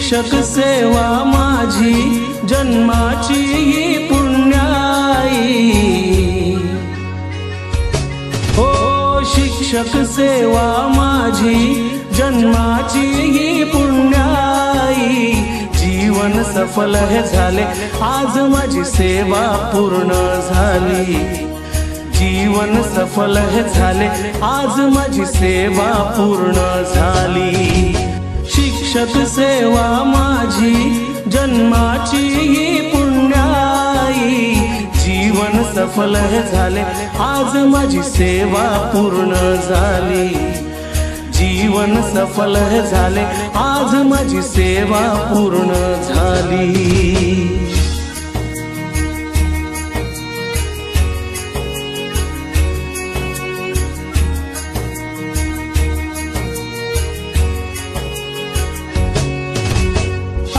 शिक्षक सेवा माझी जन्माची ही पुण्याई, हो शिक्षक सेवा माझी जन्माची ही पुण्याई। जीवन सफल हे झाले आज माझी सेवा पूर्ण झाली, जीवन सफल हे झाले आज माझी सेवा पूर्ण झाली। शिक्षक सेवा माझी जन्माची ही पुण्याई, जीवन सफल हे झाले आज माझी सेवा पूर्ण झाली, जीवन सफल हे झाले आज माझी सेवा पूर्ण झाली।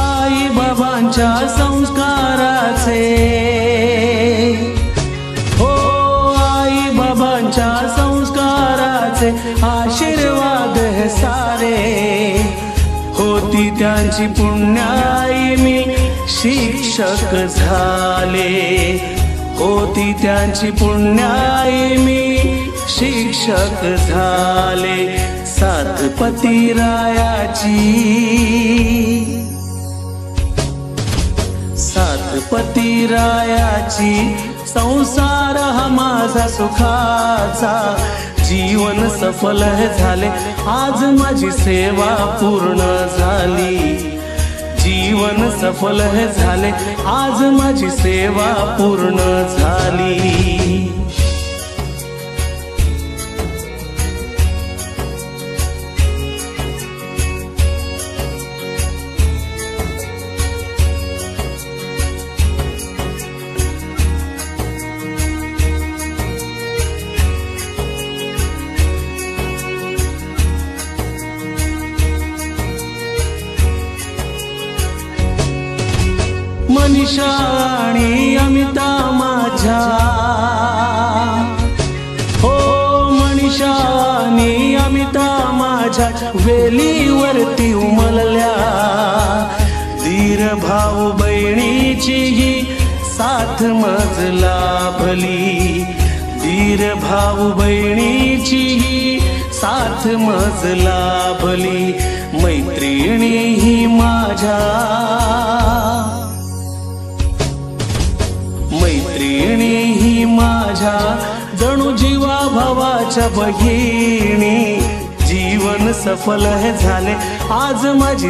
आई बाबांच्या संस्काराचे, हो आई बाबांच्या संस्काराचे आशीर्वाद हे सारे, होती त्यांची पुण्याई मी शिक्षक झाले, होती त्यांची पुण्याई मी शिक्षक झाले। सात पतिरायाची, सात पतिरायाची संसार हा माझा सुखाचा, जीवन सफल हे झाले आज माझी सेवा पूर्ण झाली, जीवन सफल हे झाले आज माझी सेवा पूर्ण झाली। मनीषा आणि अमिता माझ्या, हो मनीषा आणि अमिता माझ्या वेलीवरती उमलल्या, धीर भाऊ बहिणीची ही साथ मज लाभली, धीर भाऊ बहिणीची ही साथ मज लाभली। मैत्रिणी ही माझ्या, मैत्रिणी ही माझ्या जणू जीवा भावाच्या बहिणी, जीवन सफल हे झाले आज माझी